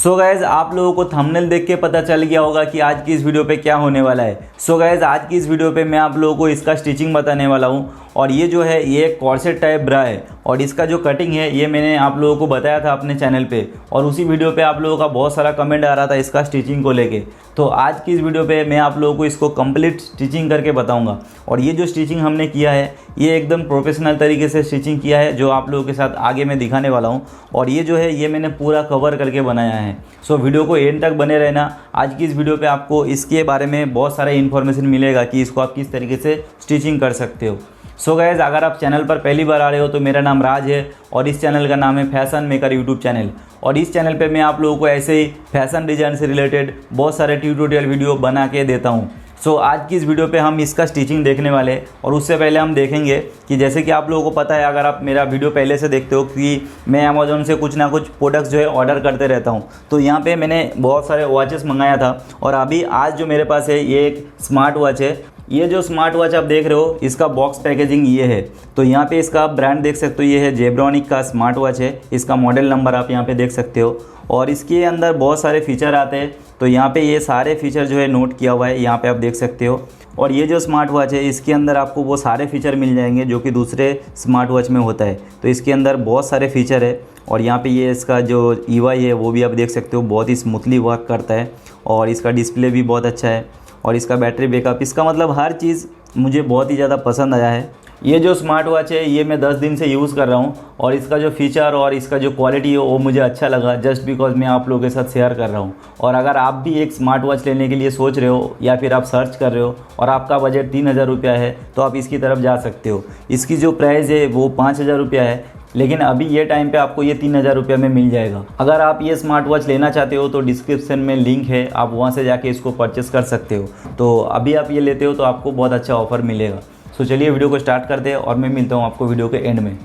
So guys आप लोगों को थंबनेल देख के पता चल गया होगा कि आज की इस वीडियो पे क्या होने वाला है। सो गाइज आज की इस वीडियो पे मैं आप लोगों को इसका स्टिचिंग बताने वाला हूँ। और ये जो है ये एक कॉर्सेट टाइप ब्रा है और इसका जो कटिंग है ये मैंने आप लोगों को बताया था अपने चैनल पे और उसी वीडियो पे आप लोगों का बहुत सारा कमेंट आ रहा था इसका स्टिचिंग को लेके। तो आज की इस वीडियो पे मैं आप लोगों को इसको कंप्लीट स्टिचिंग करके बताऊंगा। और ये जो स्टिचिंग हमने किया है ये एकदम प्रोफेशनल तरीके से स्टिचिंग किया है जो आप लोगों के साथ आगे मैं दिखाने वाला हूँ। और ये जो है ये मैंने पूरा कवर करके बनाया है। सो वीडियो को एंड तक बने रहना। आज की इस वीडियो पे आपको इसके बारे में बहुत सारा इन्फॉर्मेशन मिलेगा कि इसको आप किस तरीके से स्टिचिंग कर सकते हो। सो गाइज अगर आप चैनल पर पहली बार आ रहे हो तो मेरा नाम राज है और इस चैनल का नाम है फैशन मेकर यूट्यूब चैनल। और इस चैनल पे मैं आप लोगों को ऐसे ही फैशन डिज़ाइन से रिलेटेड बहुत सारे ट्यूटोरियल वीडियो बना के देता हूँ। सो आज की इस वीडियो पे हम इसका स्टिचिंग देखने वाले हैं। और उससे पहले हम देखेंगे कि जैसे कि आप लोगों को पता है, अगर आप मेरा वीडियो पहले से देखते हो कि मैं अमेज़ॉन से कुछ ना कुछ प्रोडक्ट्स जो है ऑर्डर करते रहता हूँ। तो यहाँ पे मैंने बहुत सारे वॉचेस मंगाया था और अभी आज जो मेरे पास है ये एक स्मार्ट वॉच है। ये जो स्मार्ट वॉच आप देख रहे हो इसका बॉक्स पैकेजिंग ये है। तो यहाँ पे इसका ब्रांड देख सकते हो, ये है जेब्रॉनिक का स्मार्ट वॉच है। इसका मॉडल नंबर आप यहाँ पे देख सकते हो और इसके अंदर बहुत सारे फीचर आते हैं। तो यहाँ पे ये सारे फीचर जो है नोट किया हुआ है, यहाँ पे आप देख सकते हो। और ये जो स्मार्ट वॉच है इसके अंदर आपको वो सारे फीचर मिल जाएंगे जो कि दूसरे स्मार्ट वॉच में होता है। तो इसके अंदर बहुत सारे फीचर है। और यहाँ पे ये इसका जो EY है वो भी आप देख सकते हो, बहुत ही स्मूथली वर्क करता है। और इसका डिस्प्ले भी बहुत अच्छा है और इसका बैटरी बैकअप, इसका मतलब हर चीज़ मुझे बहुत ही ज़्यादा पसंद आया है। ये जो स्मार्ट वॉच है ये मैं 10 दिन से यूज़ कर रहा हूँ और इसका जो फीचर और इसका जो क्वालिटी है वो मुझे अच्छा लगा, जस्ट बिकॉज मैं आप लोगों के साथ शेयर कर रहा हूँ। और अगर आप भी एक स्मार्ट वॉच लेने के लिए सोच रहे हो या फिर आप सर्च कर रहे हो और आपका बजट 3000 रुपया है तो आप इसकी तरफ जा सकते हो। इसकी जो प्राइस है वो 5000 रुपया है, लेकिन अभी ये टाइम पे आपको ये 3000 रुपये में मिल जाएगा। अगर आप ये स्मार्ट वॉच लेना चाहते हो तो डिस्क्रिप्शन में लिंक है, आप वहाँ से जाके इसको परचेस कर सकते हो। तो अभी आप ये लेते हो तो आपको बहुत अच्छा ऑफर मिलेगा। सो चलिए वीडियो को स्टार्ट करते हैं और मैं मिलता हूँ आपको वीडियो के एंड में।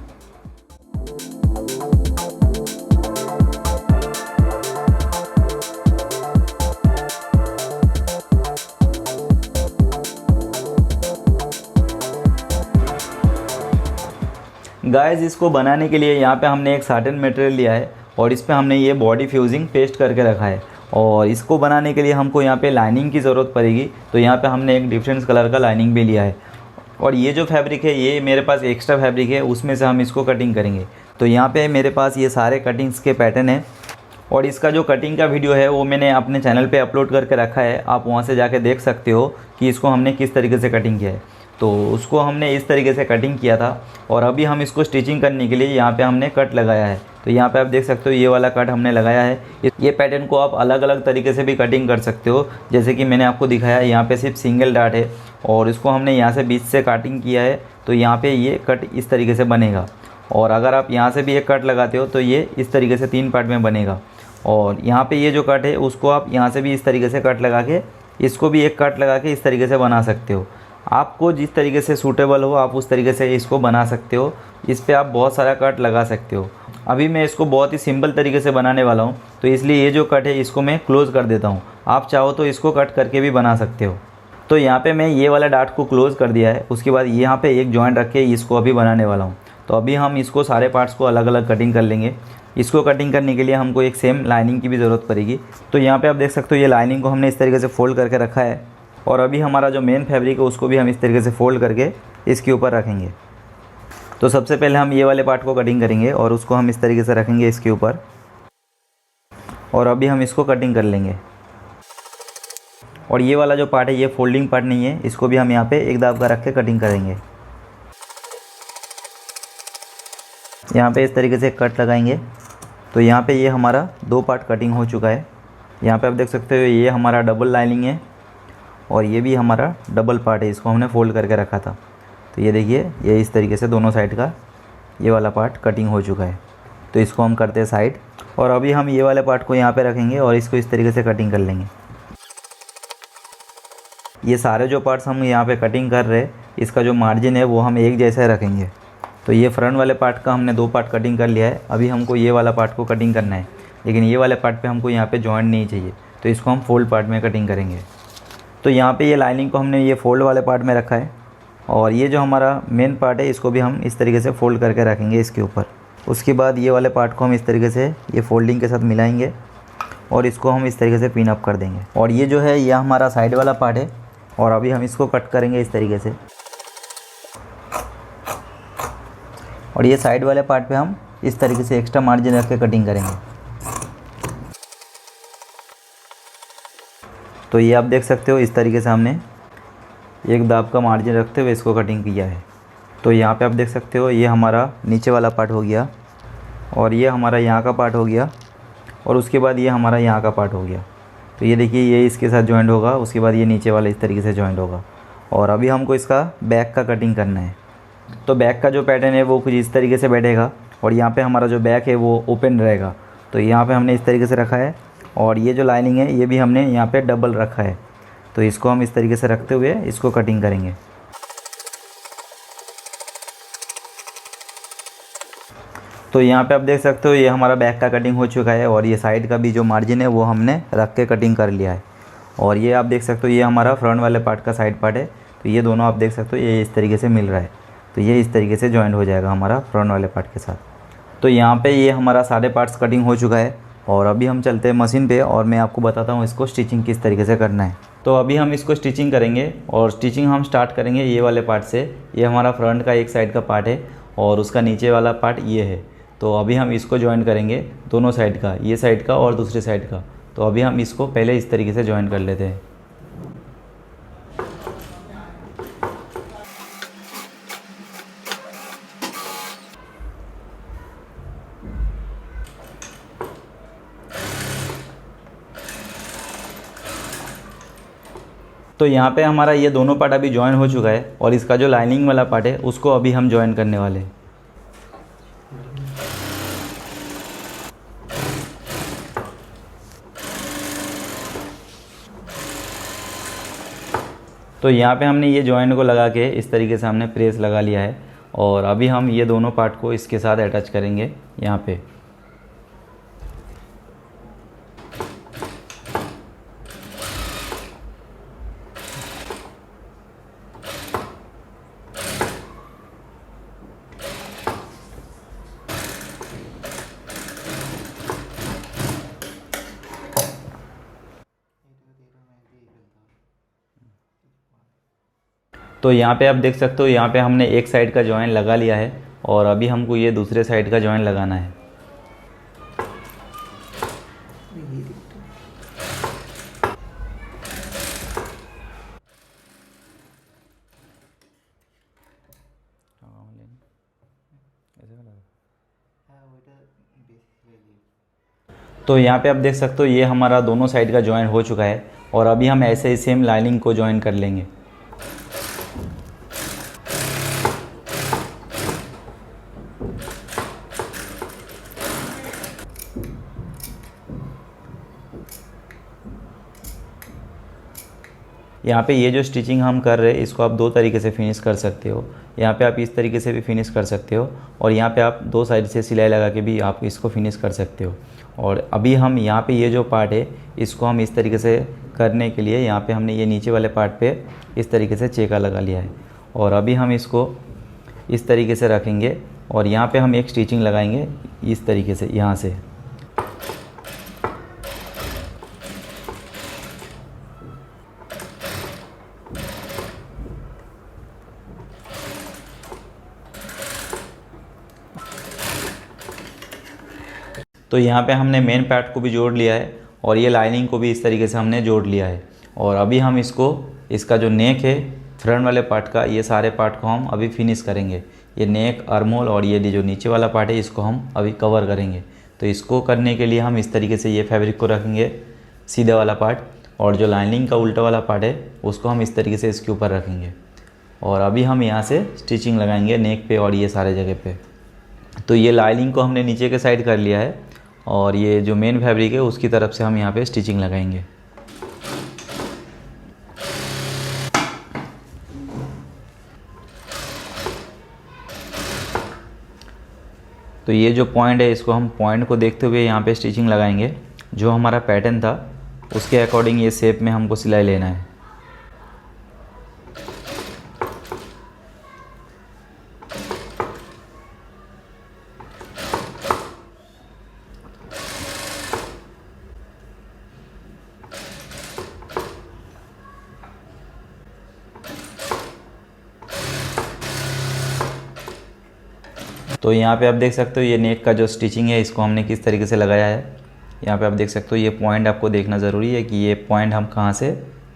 गाइस इसको बनाने के लिए यहाँ पे हमने एक साटन मटेरियल लिया है और इस पे हमने ये बॉडी फ्यूजिंग पेस्ट करके रखा है। और इसको बनाने के लिए हमको यहाँ पे लाइनिंग की ज़रूरत पड़ेगी। तो यहाँ पे हमने एक डिफरेंट कलर का लाइनिंग भी लिया है। और ये जो फैब्रिक है ये मेरे पास एक्स्ट्रा फैब्रिक है, उसमें से हम इसको कटिंग करेंगे। तो यहाँ पे मेरे पास ये सारे कटिंग्स के पैटर्न है और इसका जो कटिंग का वीडियो है वो मैंने अपने चैनल पे अपलोड करके रखा है, आप वहाँ से जाके देख सकते हो कि इसको हमने किस तरीके से कटिंग किया है। तो उसको हमने इस तरीके से कटिंग किया था और अभी हम इसको स्टिचिंग करने के लिए यहाँ पे हमने कट लगाया है। तो यहाँ पे आप देख सकते हो ये वाला कट हमने लगाया है। ये पैटर्न को आप अलग अलग तरीके से भी कटिंग कर सकते हो, जैसे कि मैंने आपको दिखाया। यहाँ पे सिर्फ सिंगल डार्ट है और इसको हमने यहाँ से बीच से कटिंग किया है। तो यहाँ पे ये कट इस तरीके से बनेगा। और अगर आप यहाँ से भी एक कट लगाते हो तो ये इस तरीके से 3 पार्ट में बनेगा। और यहाँ पे ये जो कट है उसको आप यहाँ से भी इस तरीके से कट लगा के, इसको भी एक कट लगा के इस तरीके से बना सकते हो। आपको जिस तरीके से सूटेबल हो आप उस तरीके से इसको बना सकते हो। इस पे आप बहुत सारा कट लगा सकते हो। अभी मैं इसको बहुत ही सिंपल तरीके से बनाने वाला हूँ, तो इसलिए ये जो कट है इसको मैं क्लोज़ कर देता हूँ। आप चाहो तो इसको कट करके भी बना सकते हो। तो यहाँ पे मैं ये वाला डार्ट को क्लोज़ कर दिया है। उसके बाद यहाँ पे एक जॉइंट रख के इसको अभी बनाने वाला हूँ। तो अभी हम इसको सारे पार्ट्स को अलग अलग कटिंग कर लेंगे। इसको कटिंग करने के लिए हमको एक सेम लाइनिंग की भी ज़रूरत पड़ेगी। तो यहाँ पे आप देख सकते हो ये लाइनिंग को हमने इस तरीके से फोल्ड करके रखा है। और अभी हमारा जो मेन फैब्रिक है उसको भी हम इस तरीके से फोल्ड करके इसके ऊपर रखेंगे। तो सबसे पहले हम ये वाले पार्ट को कटिंग करेंगे और उसको हम इस तरीके से रखेंगे इसके ऊपर। और अभी हम इसको कटिंग कर लेंगे। और ये वाला जो पार्ट है ये फोल्डिंग पार्ट नहीं है, इसको भी हम यहाँ पे एक दाब का रख के कटिंग करेंगे। यहाँ पे इस तरीके से कट लगाएंगे। तो यहाँ पे ये हमारा 2 पार्ट कटिंग हो चुका है। यहाँ पे आप देख सकते हो ये हमारा डबल लाइनिंग है और ये भी हमारा डबल पार्ट है, इसको हमने फोल्ड करके रखा था। तो ये देखिए ये इस तरीके से दोनों साइड का ये वाला पार्ट कटिंग हो चुका है। तो इसको हम करते हैं साइड। और अभी हम ये वाले पार्ट को यहाँ पे रखेंगे और इसको इस तरीके से कटिंग कर लेंगे। ये सारे जो पार्ट्स हम यहाँ पे कटिंग कर रहे हैं इसका जो मार्जिन है वो हम एक जैसा रखेंगे। तो ये फ्रंट वाले पार्ट का हमने 2 पार्ट कटिंग कर लिया है। अभी हमको ये वाला पार्ट को कटिंग करना है, लेकिन ये वाले पार्ट पे हमको यहाँ पे जॉइंट नहीं चाहिए, तो इसको हम फोल्ड पार्ट में कटिंग करेंगे। तो यहाँ पे ये लाइनिंग को हमने ये फोल्ड वाले पार्ट में रखा है और ये जो हमारा मेन पार्ट है इसको भी हम इस तरीके से फोल्ड करके रखेंगे इसके ऊपर। उसके बाद ये वाले पार्ट को हम इस तरीके से ये फोल्डिंग के साथ मिलाएंगे और इसको हम इस तरीके से पिन अप कर देंगे। और ये जो है ये हमारा साइड वाला पार्ट है और अभी हम इसको कट करेंगे इस तरीके से। और ये साइड वाले पार्ट पे हम इस तरीके से एक्स्ट्रा मार्जिन रख के कटिंग करेंगे। तो ये आप देख सकते हो इस तरीके से हमने एक दाब का मार्जिन रखते हुए इसको कटिंग किया है। तो यहाँ पे आप देख सकते हो ये हमारा नीचे वाला पार्ट हो गया और ये हमारा यहाँ का पार्ट हो गया और उसके बाद ये हमारा यहाँ का पार्ट हो गया। तो ये देखिए ये इसके साथ जॉइंट होगा, उसके बाद ये नीचे वाला इस तरीके से जॉइंट होगा। और अभी हमको इसका बैक का कटिंग करना है। तो बैक का जो पैटर्न है वो कुछ इस तरीके से बैठेगा और यहाँ पे हमारा जो बैक है वो ओपन रहेगा। तो यहाँ पे हमने इस तरीके से रखा है और ये जो लाइनिंग है ये भी हमने यहाँ पे डबल रखा है। तो इसको हम इस तरीके से रखते हुए इसको कटिंग करेंगे। तो यहाँ पे आप देख सकते हो ये हमारा बैक का कटिंग हो चुका है और ये साइड का भी जो मार्जिन है वो हमने रख के कटिंग कर लिया है। और ये आप देख सकते हो ये हमारा फ्रंट वाले पार्ट का साइड पार्ट है। तो ये दोनों आप देख सकते हो ये इस तरीके से मिल रहा है। तो ये इस तरीके से जॉइंट हो जाएगा हमारा फ्रंट वाले पार्ट के साथ। तो यहाँ पे ये हमारा सारे पार्ट्स कटिंग हो चुका है और अभी हम चलते हैं मशीन पे और मैं आपको बताता हूँ इसको स्टिचिंग किस तरीके से करना है। तो अभी हम इसको स्टिचिंग करेंगे और स्टिचिंग हम स्टार्ट करेंगे ये वाले पार्ट से। ये हमारा फ्रंट का एक साइड का पार्ट है और उसका नीचे वाला पार्ट ये है। तो अभी हम इसको ज्वाइन करेंगे दोनों साइड का, ये साइड का और दूसरे साइड का। तो अभी हम इसको पहले इस तरीके से ज्वाइन कर लेते हैं। तो यहाँ पे हमारा ये दोनों पार्ट अभी ज्वाइन हो चुका है और इसका जो लाइनिंग वाला पार्ट है उसको अभी हम ज्वाइन करने वाले हैं। तो यहाँ पे हमने ये जॉइंट को लगा के इस तरीके से हमने प्रेस लगा लिया है और अभी हम ये दोनों पार्ट को इसके साथ अटैच करेंगे यहाँ पे। तो यहाँ पे आप देख सकते हो यहाँ पे हमने एक साइड का जॉइन लगा लिया है और अभी हमको ये दूसरे साइड का जॉइन लगाना है। तो यहाँ पे आप देख सकते हो ये हमारा दोनों साइड का जॉइन हो चुका है और अभी हम ऐसे ही सेम लाइनिंग को जॉइन कर लेंगे। यहाँ पे ये जो स्टिचिंग हम कर रहे हैं इसको आप दो तरीके से फिनिश कर सकते हो। यहाँ पे आप इस तरीके से भी फिनिश कर सकते हो और यहाँ पे आप दो साइड से सिलाई लगा के भी आप इसको फिनिश कर सकते हो। और अभी हम यहाँ पे ये जो पार्ट है इसको हम इस तरीके से करने के लिए यहाँ पे हमने ये नीचे वाले पार्ट पे इस तरीके से चेका लगा लिया है और अभी हम इसको इस तरीके से रखेंगे और यहाँ पे हम एक स्टिचिंग लगाएंगे इस तरीके से यहाँ से। तो यहाँ पे हमने मेन पार्ट को भी जोड़ लिया है और ये लाइनिंग को भी इस तरीके से हमने जोड़ लिया है। और अभी हम इसको इसका जो नेक है फ्रंट वाले पार्ट का ये सारे पार्ट को हम अभी फिनिश करेंगे। ये नेक, आर्महोल और ये जो नीचे वाला पार्ट है इसको हम अभी कवर करेंगे। तो इसको करने के लिए हम इस तरीके से ये फैब्रिक को रखेंगे सीधा वाला पार्ट और जो लाइनिंग का उल्टा वाला पार्ट है उसको हम इस तरीके से इसके ऊपर रखेंगे और अभी हम यहाँ से स्टिचिंग लगाएंगे नेक पे और ये सारे जगह पे। तो ये लाइनिंग को हमने नीचे के साइड कर लिया है और ये जो मेन फैब्रिक है उसकी तरफ से हम यहाँ पे स्टिचिंग लगाएंगे। तो ये जो पॉइंट है इसको हम पॉइंट को देखते हुए यहाँ पे स्टिचिंग लगाएंगे। जो हमारा पैटर्न था उसके अकॉर्डिंग ये शेप में हमको सिलाई लेना है। तो यहाँ पे आप देख सकते हो ये नेक का जो स्टिचिंग है इसको हमने किस तरीके से लगाया है। यहाँ पे आप देख सकते हो ये पॉइंट आपको देखना ज़रूरी है कि ये पॉइंट हम कहाँ से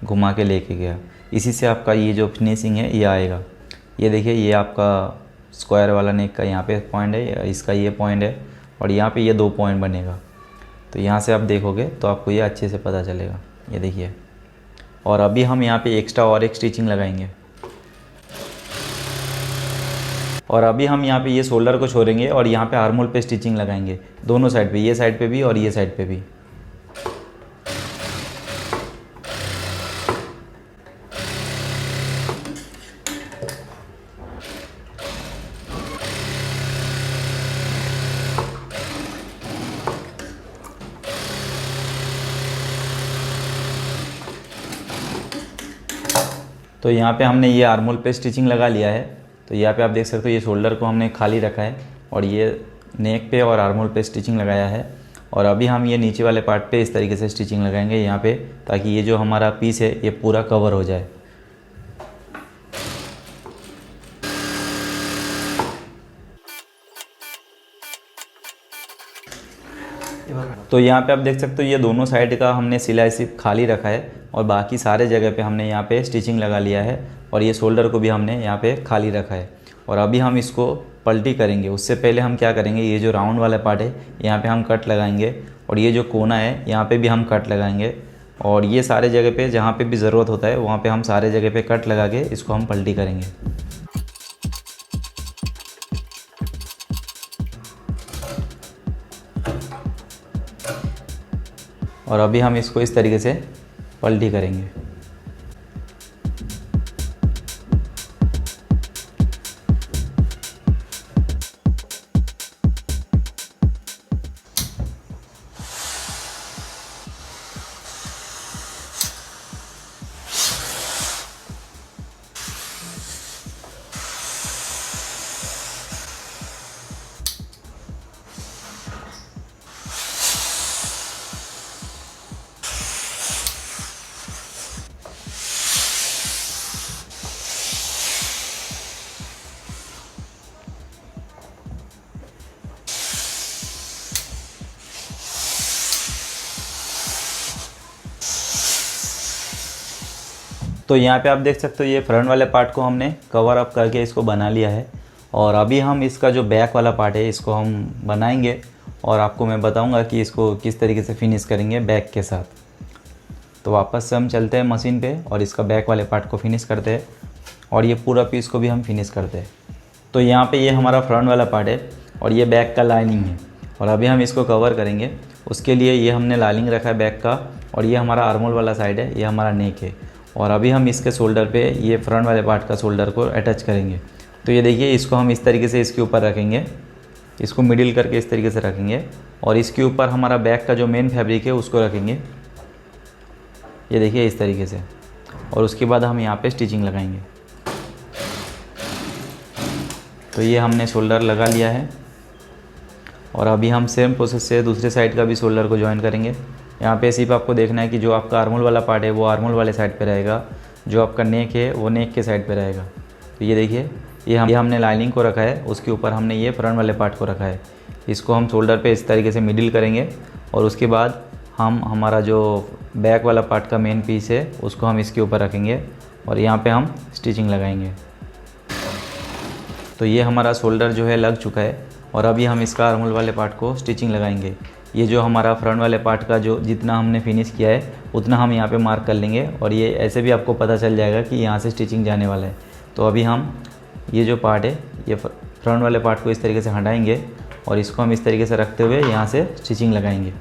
घुमा के लेके गया, इसी से आपका ये जो फिनिशिंग है ये आएगा। ये देखिए ये आपका स्क्वायर वाला नेक का यहाँ पे पॉइंट है, इसका ये पॉइंट है और यहाँ पे ये 2 पॉइंट बनेगा। तो यहाँ से आप देखोगे तो आपको ये अच्छे से पता चलेगा। ये देखिए, और अभी हम यहाँ पे एक्स्ट्रा और एक स्टिचिंग लगाएंगे और अभी हम यहाँ पे ये शोल्डर को छोड़ेंगे और यहाँ पे आर्महोल पे स्टिचिंग लगाएंगे, दोनों साइड पे, ये साइड पे भी और ये साइड पे भी। तो यहाँ पे हमने ये आर्महोल पे स्टिचिंग लगा लिया है। तो यहाँ पे आप देख सकते हो ये शोल्डर को हमने खाली रखा है और ये नेक पे और आर्महोल पे स्टिचिंग लगाया है। और अभी हम ये नीचे वाले पार्ट पे इस तरीके से स्टिचिंग लगाएंगे यहाँ पे, ताकि ये जो हमारा पीस है ये पूरा कवर हो जाए। तो यहाँ पे आप देख सकते हो ये दोनों साइड का हमने सिलाई सिर्फ खाली रखा है और बाकी सारे जगह पे हमने यहाँ पे स्टिचिंग लगा लिया है और ये शोल्डर को भी हमने यहाँ पे खाली रखा है। और अभी हम इसको पलटी करेंगे। उससे पहले हम क्या करेंगे, ये जो राउंड वाला पार्ट है यहाँ पे हम कट लगाएंगे और ये जो कोना है यहाँ पे भी हम कट लगाएंगे और ये सारे जगह पे जहाँ पे भी ज़रूरत होता है वहाँ पे हम सारे जगह पे कट लगा के इसको हम पलटी करेंगे। और अभी हम इसको इस तरीके से पलटी करेंगे। तो यहाँ पे आप देख सकते हो ये फ्रंट वाले पार्ट को हमने कवर अप करके इसको बना लिया है और अभी हम इसका जो बैक वाला पार्ट है इसको हम बनाएंगे और आपको मैं बताऊंगा कि इसको किस तरीके से फिनिश करेंगे बैक के साथ। तो वापस से हम चलते हैं मशीन पे और इसका बैक वाले पार्ट को फिनिश करते हैं और ये पूरा पीस को भी हम फिनिश करते हैं। तो यहाँ पे ये हमारा फ्रंट वाला पार्ट है और ये बैक का लाइनिंग है और अभी हम इसको कवर करेंगे। उसके लिए ये हमने लाइनिंग रखा है बैक का और ये हमारा आर्महोल वाला साइड है, ये हमारा नेक है। और अभी हम इसके शोल्डर पे ये फ्रंट वाले पार्ट का शोल्डर को अटैच करेंगे। तो ये देखिए इसको हम इस तरीके से इसके ऊपर रखेंगे, इसको मिडिल करके इस तरीके से रखेंगे और इसके ऊपर हमारा बैक का जो मेन फैब्रिक है उसको रखेंगे, ये देखिए इस तरीके से। और उसके बाद हम यहाँ पे स्टिचिंग लगाएंगे। तो ये हमने शोल्डर लगा लिया है और अभी हम सेम प्रोसेस से दूसरे साइड का भी शोल्डर को ज्वाइन करेंगे। यहाँ पे सिर्फ आपको देखना है कि जो आपका आर्महोल वाला पार्ट है वो आर्महोल वाले साइड पे रहेगा, जो आपका नेक है वो नेक के साइड पे रहेगा। तो ये देखिए ये हमने लाइनिंग को रखा है, उसके ऊपर हमने ये फ्रंट वाले पार्ट को रखा है। इसको हम शोल्डर पे इस तरीके से मिडिल करेंगे और उसके बाद हम हमारा जो बैक वाला पार्ट का मेन पीस है उसको हम इसके ऊपर रखेंगे और यहाँ पे हम स्टिचिंग लगाएंगे। तो ये हमारा शोल्डर जो है लग चुका है और अभी हम इसका आर्महोल वाले पार्ट को स्टिचिंग लगाएंगे। ये जो हमारा फ्रंट वाले पार्ट का जो जितना हमने फिनिश किया है उतना हम यहाँ पे मार्क कर लेंगे और ये ऐसे भी आपको पता चल जाएगा कि यहाँ से स्टिचिंग जाने वाला है। तो अभी हम ये जो पार्ट है ये फ्रंट वाले पार्ट को इस तरीके से हटाएंगे और इसको हम इस तरीके से रखते हुए यहाँ से स्टिचिंग लगाएंगे।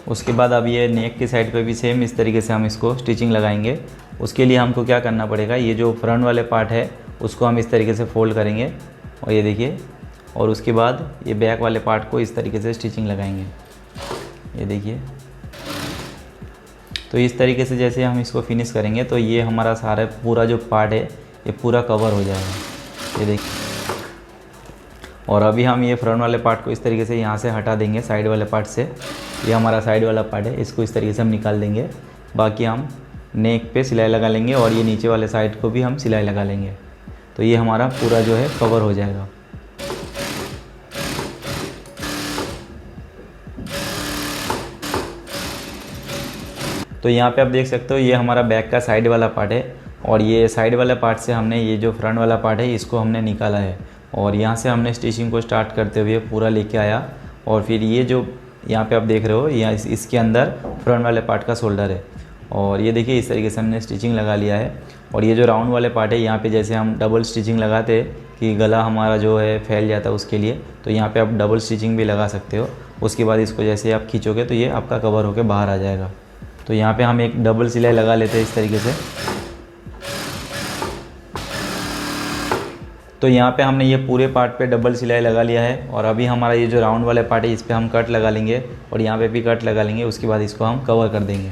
उसके बाद अब ये नेक की साइड पे भी सेम इस तरीके से हम इसको स्टिचिंग लगाएंगे। उसके लिए हमको क्या करना पड़ेगा, ये जो फ्रंट वाले पार्ट है उसको हम इस तरीके से फोल्ड करेंगे और ये देखिए, और उसके बाद ये बैक वाले पार्ट को इस तरीके से स्टिचिंग लगाएंगे। ये देखिए, तो इस तरीके से जैसे हम इसको फिनिश करेंगे तो ये हमारा सारा पूरा जो पार्ट है ये पूरा कवर हो जाएगा। ये देखिए, और अभी हम ये फ्रंट वाले पार्ट को इस तरीके से यहाँ से हटा देंगे साइड वाले पार्ट से। ये हमारा साइड वाला पार्ट है, इसको इस तरीके से हम निकाल देंगे। बाकी हम नेक पे सिलाई लगा लेंगे और ये नीचे वाले साइड को भी हम सिलाई लगा लेंगे। तो ये हमारा पूरा जो है कवर हो जाएगा। तो यहाँ पे आप देख सकते हो ये हमारा बैक का साइड वाला पार्ट है और ये साइड वाला पार्ट से हमने ये जो फ्रंट वाला पार्ट है इसको हमने निकाला है और यहाँ से हमने स्टिचिंग को स्टार्ट करते हुए पूरा लेके आया और फिर ये जो यहाँ पे आप देख रहे हो यहाँ इसके अंदर फ्रंट वाले पार्ट का शोल्डर है और ये देखिए इस तरीके से हमने स्टिचिंग लगा लिया है। और ये जो राउंड वाले पार्ट है यहाँ पे जैसे हम डबल स्टिचिंग लगाते कि गला हमारा जो है फैल जाता है उसके लिए, तो यहाँ पे आप डबल स्टिचिंग भी लगा सकते हो। उसके बाद इसको जैसे आप खींचोगे तो ये आपका कवर होकर बाहर आ जाएगा। तो यहाँ पे हम एक डबल सिलाई लगा लेते हैं इस तरीके से। तो यहाँ पे हमने ये पूरे पार्ट पे डबल सिलाई लगा लिया है और अभी हमारा ये जो राउंड वाले पार्ट है इस पर हम कट लगा लेंगे और यहाँ पे भी कट लगा लेंगे। उसके बाद इसको हम कवर कर देंगे।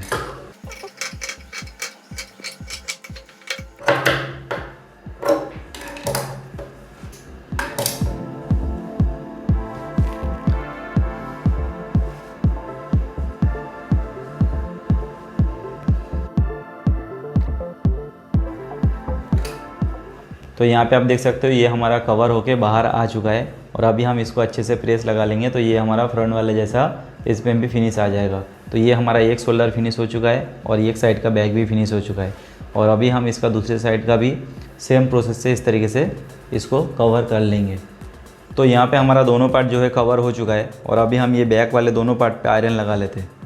तो यहाँ पे आप देख सकते हो ये हमारा कवर होके बाहर आ चुका है और अभी हम इसको अच्छे से प्रेस लगा लेंगे तो ये हमारा फ्रंट वाले जैसा इस पे भी फिनिश आ जाएगा। तो ये हमारा एक शोल्डर फिनिश हो चुका है और एक साइड का बैक भी फिनिश हो चुका है और अभी हम इसका दूसरे साइड का भी सेम प्रोसेस से इस तरीके से इसको कवर कर लेंगे। तो यहाँ पर हमारा दोनों पार्ट जो है कवर हो चुका है और अभी हम ये बैक वाले दोनों पार्ट पर आयरन लगा लेते हैं।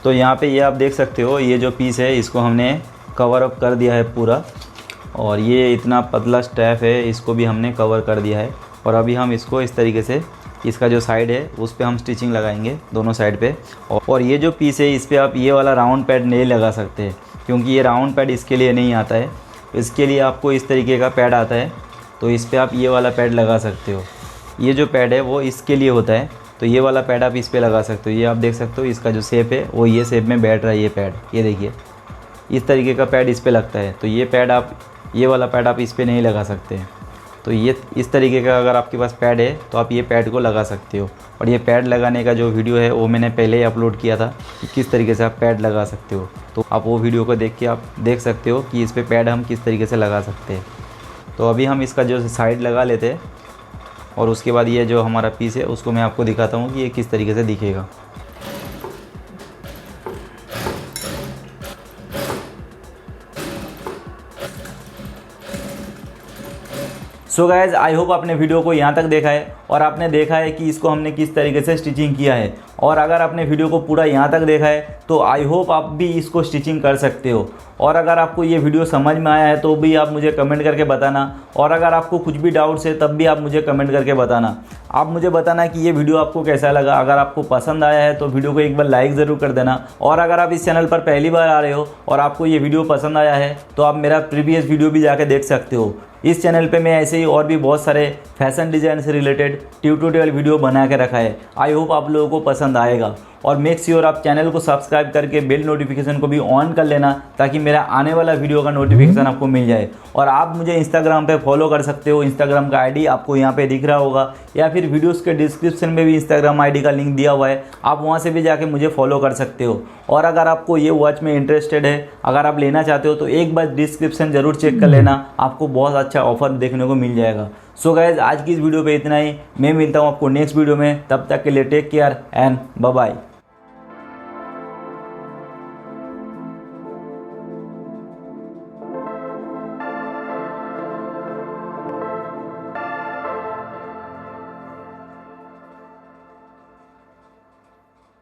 तो यहाँ पे ये आप देख सकते हो ये जो पीस है इसको हमने कवर अप कर दिया है पूरा और ये इतना पतला स्ट्रैप है इसको भी हमने कवर कर दिया है और अभी हम इसको इस तरीके से इसका जो साइड है उस पर हम स्टिचिंग लगाएंगे दोनों साइड पे। और ये जो पीस है इस पर आप ये वाला राउंड पैड नहीं लगा सकते क्योंकि ये राउंड पैड इसके लिए नहीं आता है। इसके लिए आपको इस तरीके का पैड आता है तो इस पर आप ये वाला पैड लगा सकते हो। ये जो पैड है वो इसके लिए होता है तो ये वाला पैड आप इस पे लगा सकते हो। ये आप देख सकते हो इसका जो शेप है वो ये शेप में बैठ रहा है ये पैड। ये देखिए इस तरीके का पैड इस पे लगता है तो ये पैड आप ये वाला पैड आप इस पे नहीं लगा सकते। तो ये इस तरीके का अगर आपके पास पैड है तो आप ये पैड को लगा सकते हो। और ये पैड लगाने का जो वीडियो है वो मैंने पहले ही अपलोड किया था कि किस तरीके से आप पैड लगा सकते हो। तो आप वो वीडियो को देख के आप देख सकते हो कि इस पर पैड हम किस तरीके से लगा सकते हैं। तो अभी हम इसका जो साइड लगा लेते हैं और उसके बाद ये जो हमारा पीस है उसको मैं आपको दिखाता हूँ कि ये किस तरीके से दिखेगा। सो गाइज आई होप आपने वीडियो को यहाँ तक देखा है और आपने देखा है कि इसको हमने किस तरीके से स्टिचिंग किया है। और अगर आपने वीडियो को पूरा यहाँ तक देखा है तो आई होप आप भी इसको स्टिचिंग कर सकते हो। और अगर आपको ये वीडियो समझ में आया है तो भी आप मुझे कमेंट करके बताना और अगर आपको कुछ भी डाउट्स है तब भी आप मुझे कमेंट करके बताना। आप मुझे बताना कि ये वीडियो आपको कैसा लगा। अगर आपको पसंद आया है तो वीडियो को एक बार लाइक ज़रूर कर देना। और अगर आप इस चैनल पर पहली बार आ रहे हो और आपको ये वीडियो पसंद आया है तो आप मेरा प्रीवियस वीडियो भी जाके देख सकते हो। इस चैनल पे मैं ऐसे ही और भी बहुत सारे फैशन डिज़ाइन से रिलेटेड ट्यूटोरियल वीडियो बना के रखा है। आई होप आप लोगों को पसंद आएगा। और मेक श्योर आप चैनल को सब्सक्राइब करके बेल नोटिफिकेशन को भी ऑन कर लेना ताकि मेरा आने वाला वीडियो का नोटिफिकेशन आपको मिल जाए। और आप मुझे इंस्टाग्राम पे फॉलो कर सकते हो। इंस्टाग्राम का आईडी आपको यहाँ पे दिख रहा होगा या फिर वीडियोस के डिस्क्रिप्शन में भी इंस्टाग्राम आईडी का लिंक दिया हुआ है। आप वहाँ से भी जाके मुझे फॉलो कर सकते हो। और अगर आपको ये वॉच में इंटरेस्टेड है, अगर आप लेना चाहते हो तो एक बार डिस्क्रिप्शन ज़रूर चेक कर लेना, आपको बहुत अच्छा ऑफर देखने को मिल जाएगा। सो गाइज आज की इस वीडियो पे इतना ही। मैं मिलता हूँ आपको नेक्स्ट वीडियो में। तब तक के लिए take care and bye bye.